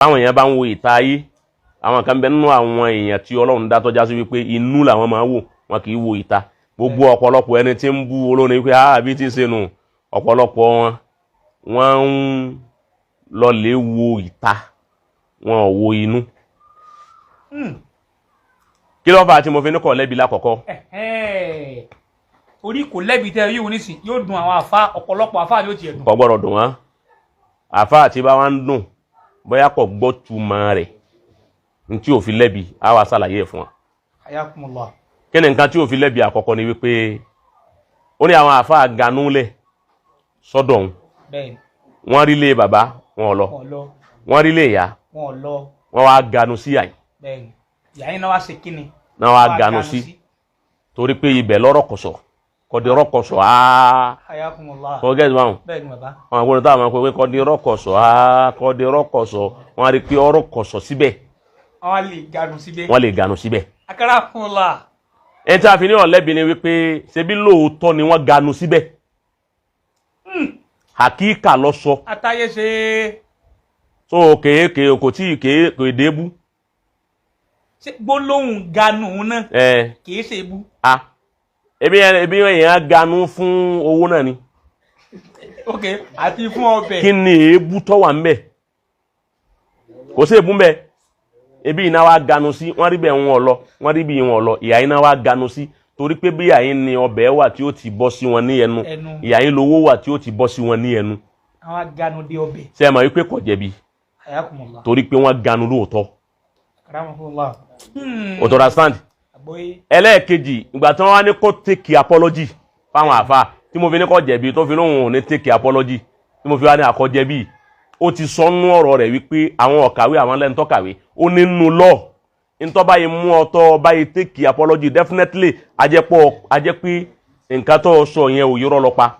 àwọn èèyàn bá ń wo ìta ayé àwọn kan bẹ nínú àwọn èèyàn tí Ọlọ́run dá tọ́já sí wípé inú làwọn máa wò wọn kì í wo ìta gbogbo ọ̀pọ̀lọpọ̀ ẹni tí ń bú olórin wípé àbí tí ń ṣe nù ọ̀pọ̀lọpọ̀ wọn ń lọ lè wo ìta wọn ò wo inú. Kí ló fà tí mo fi ní kò lẹ́bi lákọ̀ọ́kọ́. Orí kò lẹ́bi tẹ́ yíò nísìn yóò dùn àwọn àfá ọ̀pọ̀lọpọ̀ àfá yóò ti ẹ̀dùn. Kò gbọ́dọ̀ dùn wọ́n àfá àti bá wá ń dùn bóyá kò gbọ́ túmọ̀ rẹ̀ ní tí ò fi lẹ́bi á wá ṣàlàyé ẹ̀ fún wa. Ayakumullah. Kí ni nǹkan tí ò fi lẹ́bi àkọ́kọ́ ni wípé ó ní àwọn àfá ganúlẹ̀ sọ́dọ̀ òun wọ́n rí lé bàbá wọn lọ wọ́n rí lé ìyá wọ́n wá ganu sí àyè ìyá yín náà wá ṣe kíni náà wá ganu sí torí pé ibẹ̀ lọ́rọ̀ kọ̀sọ̀ kọ̀dẹ̀rọ̀ kọ̀sọ̀ áá kọ̀gẹ́sì báwọn àwọn àgbọ̀nrin táwọn máa ń pè kọ̀dẹ̀rọ̀ kọ̀sọ̀ áá kọ̀dẹ̀rọ̀ kọ̀sọ̀ wọ́n rí pé ọ̀rọ̀ kọ̀sọ̀ síbẹ̀ wọ́n lè ganu síbẹ̀. Akarakumullah. ẹ tí a fi ní ọ̀lẹ́bi ni wípé ṣebí lóòótọ́ ni wọ́n ganu síbẹ̀ hakika lọ sọ àtàyè ṣe so kèé kò tí kèé débú. Ṣé gbólóhùn ganu náà kìí ṣe bú. ebi èèyàn ganu fún owó náà ni. Ok, àti fún ọbẹ̀. Kí ni èébú tó wà ńbẹ̀ kò sí èébú ńbẹ̀ ebi iná wa ganu sí wọ́n rí bẹ̀ wọn lọ wọ́n rí bí wọn lọ ìyá iná wa ganu sí torí pé bí ìyá yín ni ọbẹ̀ wà tí ó ti bọ́ sí wọn ní ẹnu ìyá yín lówó wà tí ó ti bọ́ sí wọn ní ẹnu. Àwọn ganu dé ọbẹ̀. Ṣé ẹ mọ̀ wípé kò jẹ̀bi torí pé wọ́n ganu lóòótọ́. O understand? Ẹlẹ́ẹ̀kejì ìgbà tí wọ́n wá ní kó take apology fáwọn àfà tí mo fi ní kó jẹ̀bi tó fi lóhùn ò ní take apology tí mo fi wá ní àkọ́jẹ̀bi ó ti sọnú ọ̀rọ̀ rẹ̀ wípé àwọn ọ̀kàwé àwọn lẹ́ntọ́ kàwé ó nínú lọ ntọ́ báyìí mú ọtọ́ báyìí take apology definitely ajẹ́ pé nǹkan tó sọ yẹn ò yọrọ lọ pa.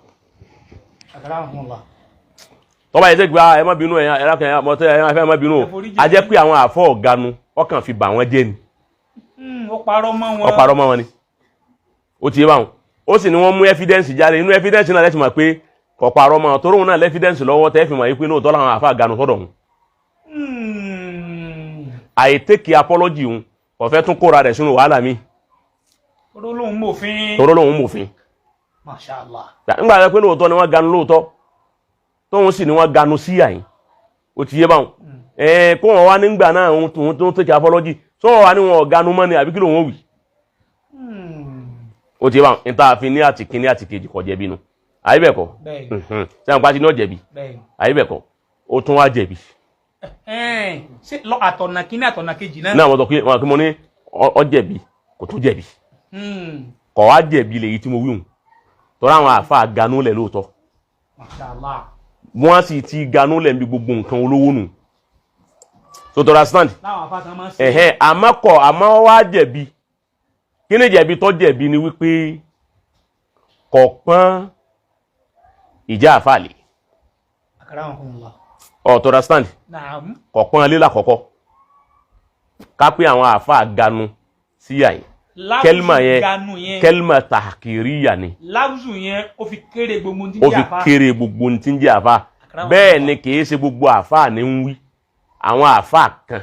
tọ́ba yìí sẹ́gbà ẹ má bínú ẹ má bínú ajẹ́ pé àwọn àfọ́ ọ̀ganu ọkàn fi bà wọ́n jẹ́ ni. Ó parọ́ mọ́ wọn ni ó ti yé báwọn ó sì ní wọ́n mú evidence jáde inú evidence náà lẹ́sìn mọ̀ pé kò parọ́ mọ́ torí òun náà lẹ́fídẹ́ǹsì lọ́wọ́ tẹ́ fi mọ̀ yí pé lóòótọ́ làwọn àfa àganu sọ́dọ̀ òun. Àìtẹ́kì apology òun kò fẹ́ tún kóra rẹ̀ sínú wàhálà mi. Toró lóhun mòfin. Mashallah. Nígbà pé lóòótọ́ ni wọ́n ganu lóòótọ́ tóun sì ni wọ́n ganu sí àyìn ó ti yé báwọn. Kó wọn wá nígbà náà òun tó tẹ́kì apology tó wọn wá ní wọn ganu mọ́ ni àbí kí ló wọn wì. Ó ti yé báwọn níta fi ní àtìkíní àtìkejì kò jẹ̀bi nu. Àyíbẹ̀kọ́ sẹ́wọ̀n pàtí náà jẹ̀bi àyíbẹ̀kọ́ ó tún wá jẹ̀bi. Ṣé lọ àtọ̀nà kíní àtọ̀nà kejì náà. Náà mo sọ pé wọn kí mo ní ọ jẹ̀bi kò tún jẹ̀bi kọ̀ wá jẹ̀bi lèyí tí mo wí hùn tọ́ra àwọn àfa ganú lẹ̀ lóòótọ́ wọ́n sì ti ganú lẹ̀ níbi gbogbo nǹkan olówó nù so to understand àmọ́ wá jẹ̀bi kí ni jẹ̀bi tó jẹ̀bi ni wípé kọ̀ọ̀pọ̀n ìjà àfàlè to understand kọ̀ọ̀pọ̀n alé lákọ̀ọ́kọ́ ká pé àwọn àfà ganu sí àyè kẹlma tàkìríyà ni láwùsù yẹn ó fi kéré gbogbo tí ń jẹ́ àfà bẹ́ẹ̀ ni kìí ṣe gbogbo àfà ní ń wí àwọn àfà kan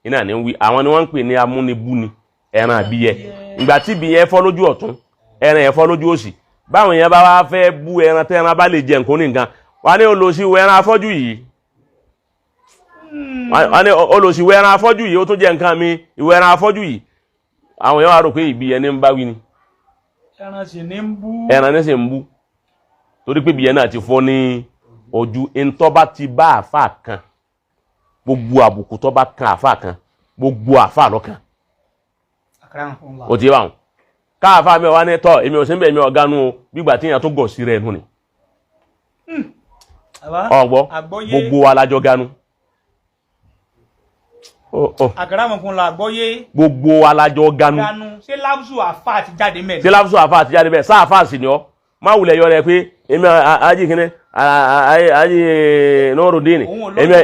iná ní ń wí àwọn ni wọ́n ń pè ní amúnibú ni ẹran àbíyẹ ìgbà tí ìbíyẹ fọ́ lójú ọ̀tún ẹran ẹ̀ fọ́ lójú òsì báwọn èèyàn bá wá fẹ́ bú ẹran tẹ́ran bá lè jẹ nǹkan ní nǹkan wà ní olóṣìwò ẹran afọ́jú yìí wà ní olóṣìwò ẹran afọ́jú yìí ó tún jẹ nǹkan mi ìwọ ẹran afọ́jú yìí àwọn èèyàn wá rò pé ìbí ẹni ń bá wí ni ẹran ní sì ń bú torí pé ìbíyẹn náà ti fọ́ ní ojú ntọ́ bá ti bá àfà kan gbogbo àbùkù tó bá kan àfà kan gbogbo àfà lọ́kàn ó ti bá wọn káàfà mi wá ní tọ́ èmi ò sí ń bẹ̀ mi ọ̀gánú o gbígbà tí èèyàn tó gọ̀ sí rẹ̀ nù ni ọgbọ́ gbogbo alájọ gánú àgàràmọ̀kúnlá àgbọ́yé gbogbo alájọ gánú ṣé lábùsù àfà àti jáde mẹ́rin sáàfà sí ni ọ má wulẹ̀ yọ rẹ pé èmi ají kíní ají Nurudeen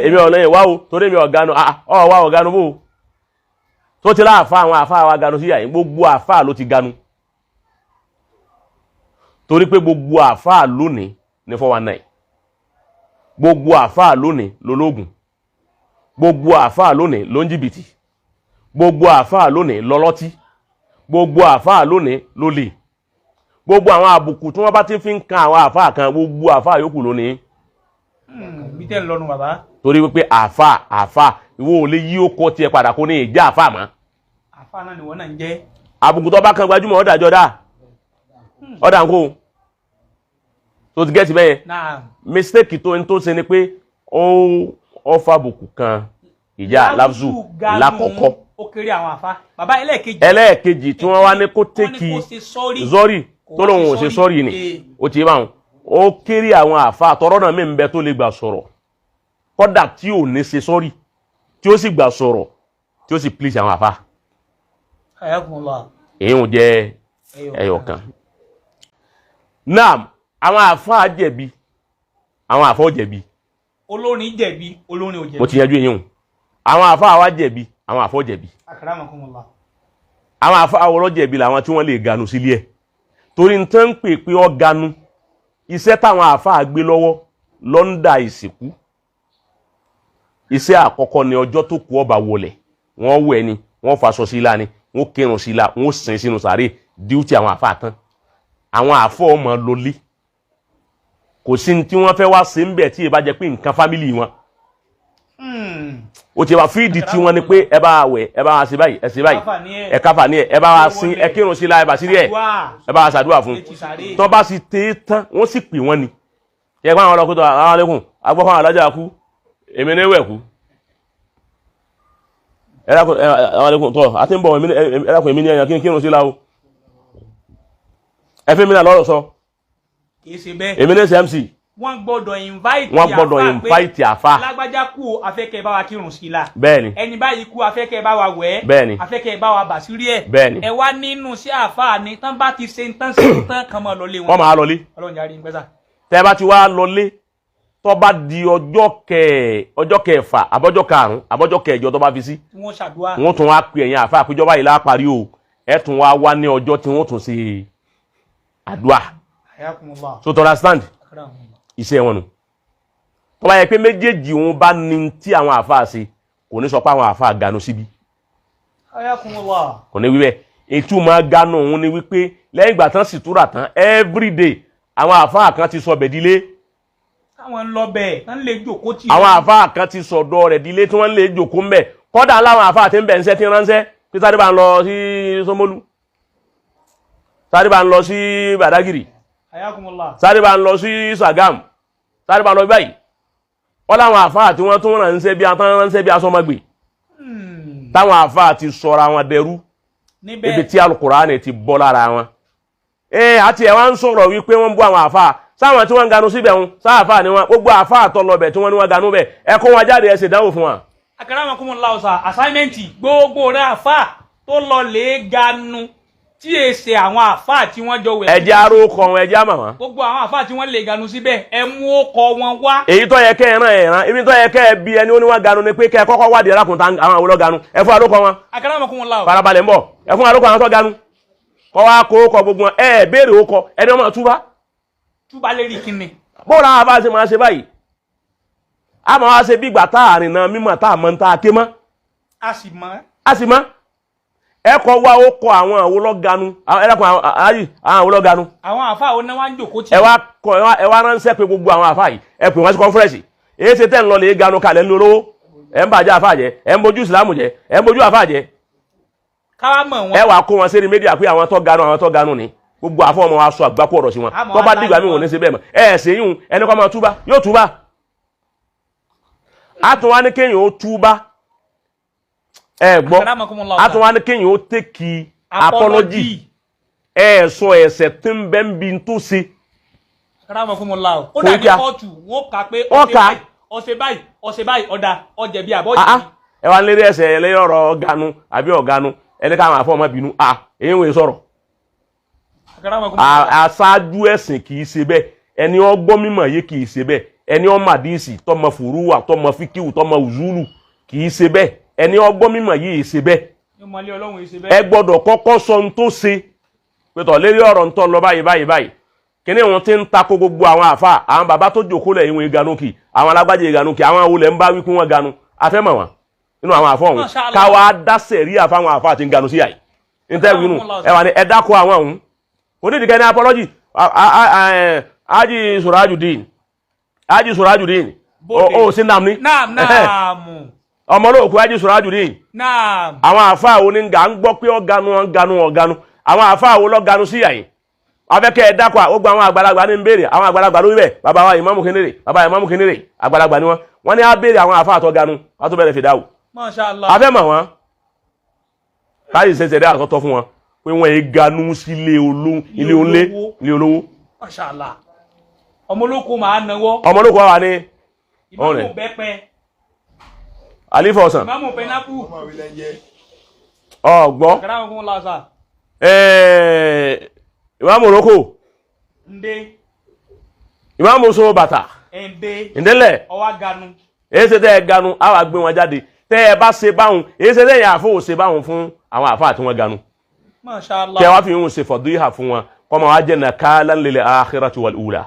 èmi ọ̀lẹ́yìn wáwo torí èmi ọ̀gánú wá ọ̀gánú bò tó ti láàfà àwọn àfà wa gánú sí yàyí gbogbo àfà ló ti gánú torí pé gbogbo àfáà lónìí ní 419 gbogbo àfáà lónìí lológun gbogbo àfáà lónìí ló ń jìbìtì, gbogbo àfáà lónìí lọ́lọ́tí, gbogbo àfáà lónìí ló lè, gbogbo àwọn àbùkù tí wọ́n bá ti fi ń kan àwọn àfáà kan gbogbo àfáà yòókù lónìí. bí tẹ́ ń lọ́nu bàbá. torí wípé àfáà ìwọ ò lè yí ó kọ́ tiẹ̀ padà kó ní ìjà àfáà mọ́. àfáà náà ni wọ́n náà ń jẹ́. àbùkù tó bá kan gbajúmọ̀ ọ̀dàjọ́ dá ọ̀dà ń kó tó ti gẹ́tì bẹ́ẹ̀ mistake tó ń tó ṣe ni pé ó fa àbùkù kan ìjà láfzù lákọ̀ọ́kọ́. ó kéré àwọn àfáà. bàbá ẹlẹ́ẹ̀kejì tí wọ́n wá ní kó tẹ́kì zọ́rì tó lóun ò ṣe sọ́rì ni ó ti bá wọn ó kéré àwọn àfáà tọrọ náà mi ń bẹ tó lè gbà sọ̀rọ̀ kódà tí ò ní ṣe sọ́rì tí ó sì gbà sọ̀rọ̀ tí ó sì please àwọn àfáà. èyí ò jẹ́ ẹyọ kan. naam àwọn àfáà jẹ̀bi àwọn àfáà jẹ̀bi. olórin jẹ̀bi olórin ò jẹ̀bi. mo ti yanjú eyín o àwọn àfáà wa jẹ̀bi àwọn àfáà jẹ̀bi. akramakumullah. àwọn àfáà wọ́rọ́ jẹ̀bi làwọn tí wọ́n lè ganu sílé ẹ̀ torí n tán ń pè pé ọ ganu iṣẹ́ táwọn àfáà gbé lọ́wọ́ lọ́ndà ìsìnkú iṣẹ́ àkọ́kọ́ ni ọjọ́ tó kù ọba wọlẹ̀ wọ́n wẹ̀ ni wọ́n faṣọ sílá ni wọ́n kírun sílá wọ́n sin sínú sàárè díútì àwọn àfáà tán àwọn àfọ́ ọmọ lọlé kò sí ní tí wọ́n fẹ́ wá sí ń bẹ̀ tí ì bá jẹ́ pé nǹkan fámìlì wọn ó ti wá fíìdì tí wọ́n ní pé ẹ bá wẹ̀ ẹ bá wá sí báyìí ẹ sí báyìí ẹ káfà ní ẹ bá wá sin ẹ kírun sílá ẹ bá sí rí ẹ bá wá ṣàdúrà fún tó bá sì tẹ́ tán wọ́n sì pè wọ́n ni kí ẹ gbọ́n àwọn ọlọ́kùnrin àwọn alẹ́kùn agbọ́fọ́ àwọn alájà kú èmi ní wẹ̀ kú àwọn alẹ́kùn tọ́ àti ń bọ̀ ẹ̀rákùn èmi ní ẹ̀yàn kírun sílá o ẹ fẹ́ mi náà lọ́rọ̀ sọ èmi ní smc wọ́n gbọ́dọ̀ invite àfá lágbájá kú afẹ́kẹ́ bá wa kírun sílá bẹ́ẹ̀ni ẹni báyìí kú afẹ́kẹ́ bá wa wẹ̀ bẹ́ẹ̀ni afẹ́kẹ́ bá wa bàṣírí ẹ̀ bẹ́ẹ̀ni ẹ wá nínú sí àfá ni tán bá ti ṣe tán sí tán kan mọ́ lọlé wọn. wọ́n máa lọlé ọlọ́run járí ń pẹ́sà. tẹ́ bá ti wá lọlé tó bá di ọjọ́ kẹfà àbọ́jọ́ karùn-ún àbọ́jọ́ kẹjọ tó bá fi sí wọ́n ṣàdúrà wọ́n tún wá pè ẹ̀yìn àfá àpéjọba yìí láparí o ẹ tún wá ní ọjọ́ tí wọ́n tún ṣe àdúrà so to understand iṣẹ́ wọn nù tó bá yẹ pé méjèèjì òun bá ní tí àwọn àfáà ṣe kò ní sọ pé àwọn àfáà ganu síbi kò ní wíbẹ̀ ìtumọ̀ ganu òun ni wípé lẹ́yìn ìgbà tán sì túrà tán everyday àwọn àfáà kan ti sọ bẹ̀dílé káwọn ń lọ bẹ́ẹ̀ tán lè jòkó tì àwọn àfáà kan ti sọ̀dọ̀ rẹ̀ dílé tí wọ́n lè jòkó ń bẹ̀ kọ́dà láwọn àfáà tí ń bẹ̀ ń sẹ́ tí ń ránṣẹ́ pé sáré bá ń lọ sí Ṣómólú sáré bá ń lọ sí Bàdágìrì sáré bá ń lọ sí Ṣàgámù sáré bá ń lọ báyìí wọ́n láwọn àfáà tí wọ́n tún ránṣẹ́ bí asọ́mọgbè táwọn àfáà ti sọra wọn dẹrú ibi tí Al-Kùránì ti bọ́ lára wọn àti ẹ̀ wá ń sọ̀rọ̀ wípé wọ́n bú àwọn àfáà sáwọn tí wọ́n ń ganu síbẹ̀ wọn sáàfáà ni wọ́n gbogbo àfáà tó lọ bẹ̀ tí wọ́n ní wọ́n ganu bẹ̀ ẹ kó wọn jáde ẹ ṣe ìdánwò fún wọn. akramakumullah ọ̀sà assignment gbogbo rẹ̀ àfáà tó lọ lè ganu tí è ṣe àwọn àfáà tí wọ́n jọ wẹ̀. ẹjẹ́ arókọ wọn ẹjẹ́ àmà wọn. gbogbo àwọn àfáà tí wọ́n lè ganu síbẹ̀ ẹ mú ọkọ wọn wá. èyí tó yẹ kẹ́ ẹ ràn ẹ̀ ràn ibi tó yẹ kẹ́ ẹ bí ẹni ó ní wọ́n ganu ni pé kẹ́ ẹ kọ́kọ́ wádìí ẹlákùnrin àwọn àwòrán ganu ẹ fún arókọ wọn. akramakumullah farabalẹ̀ ń bọ̀ ẹ fún arókọ àwọn tó ganu kọ́ wá kó kọ gbogbo wọn ẹ béèrè ó kọ ẹni ọmọ túbá lè rí kíni. bóòlù àwọn afá ṣe máa ṣe báyìí a máa wá ṣe bí ìgbà tá àrìn náà mímọ̀ tá àmọ́ tá a ké mọ́. a sì mọ́. ẹ kọ wá ó kọ àwọn àwòlọ́ganu ẹlẹ́kùn àwọn àwòlọ́ganu. àwọn àfáà ó náwó ń jòkó tì. ẹ wá ránṣẹ́ pé gbogbo àwọn àfáà yìí ẹ pè wọ́n sí kọ́nfẹ́rẹ́nsì èyí ṣe tẹ́ ń lọ lè ganu kalẹ̀ ń lóró ẹ ń bàjẹ́ àfáà jẹ́ ẹ ń bójú ìsìlámù jẹ́ ẹ ń bójú àfáà jẹ́. káwá mọ̀ wọn. ẹ wàá kó wọn sérí mídíà pé àwọn tó ganu ni gbogbo àfọ ọmọ wa sọ àgbákò ọ̀rọ̀ sí wọn tó bá dìgbà mí wọn ní ṣe bẹ́ẹ̀ mọ́ ẹ ṣe yún ẹni kọ́ máa túbá yóò túbá a tún wá ní kéèyàn ó túbá ẹ gbọ́ a tún wá ní kéèyàn ó tẹ́kì apology ẹ sọ ẹ̀ṣẹ̀ tí ń bẹ ń bi tó ṣe. ó dàbí kóòtù wọn kà pé ọ̀sẹ̀ báyìí ọ̀dà ọ̀jẹ̀bí àbọ̀jẹ̀bí. ẹ wá lérí ẹ̀ṣẹ̀ ẹlẹ́yìn ọ̀rọ̀ ọ̀ganu àbí ọ̀ganu ẹni káwọn àfọ ọmọ bínú èyí ń wòye sọ̀rọ̀ aṣáájú ẹ̀sìn kìí ṣe bẹ́ẹ̀ ẹni ọgbọ́n mímọ̀ yé kìí ṣe bẹ́ẹ̀ ẹni ọmọ àdíìsì tọmọ fùrúwà tọmọ fíkíwù tọmọ ùzúlù kìí ṣe bẹ́ẹ̀ ẹni ọgbọ́n mímọ̀ yé ṣe bẹ́ẹ̀ ẹ gbọ́dọ̀ kọ́kọ́ sọ ohun tó ṣe pẹ̀tọ̀ lérí ọ̀rọ̀ ń tọ́ lọ báyìí kíní wọn ti ń takò gbogbo àwọn àfa àwọn bàbá tó jòkó lẹ̀ ìwọ̀n ìganúkì àwọn alágbájá ìganúkì àwọn awolẹ̀ ń bá wípé wọ́n ganu afẹ́mọ̀ wọn nínú àwọn àfọ́ ọ̀hún káwa dá sẹ̀ríà fáwọn àfọ́ àti nganu sí àyè interview nù ẹ wà ní ẹ dákọ̀ àwọn ọ̀hún kò ní ìdíkẹ́ ní apology Haji Surajudeen ó sí nam ní ọmọ olóòkú Haji Surajudeen àwọn àfọ́ àwọn oníga ń gbọ́ pé ọ̀ganu àwọn àfọ́ àwọn ológanu sí àyè afẹ́kẹ́ ẹ dákọ̀ àgbà àwọn àgbàlagbà ní ń béèrè àwọn àgbàlagbà ló wíbẹ̀ bàbá wa Ìmámù Kínírè àgbàlagbà ni wọ́n ní á béèrè àwọn àfọ́ àtọ́ganu wọ́n tó bẹ̀rẹ̀ fìdáwù afẹ́mọ̀ wọn káyì sẹsẹ dẹ àkọtọ fún wọn pé wọn yé ganu sí ilé olówó. Mashallah. Ọmọlóko máa náwó. Ọmọlóko wà ní. Ìmáàmù bẹ́pẹ́. Àlífà ọ̀sán. Ìmáàmù pẹ́nápù. Ọ̀gbọ́n. Kàràmù lásà. Ìmáàmù Morocco. Ndé. Ìmáàmù so bàtà. Ndé. Ndélẹ̀. Ọwá ganu. Èyí ṣe tẹ́ ẹ ganu á wà gbé wọn jáde tẹ́ ẹ bá ṣe báwọn èyí ṣe tẹ́ ẹ àfọ ò ṣe báwọn fún àwọn àfáà tí wọ́n ganu. Mashallah. Kẹ́ wá fi ń ṣe fọ̀dúyà fún wọn kọ́mọ wa jẹ́ nàkálà lil akhirati wal ula.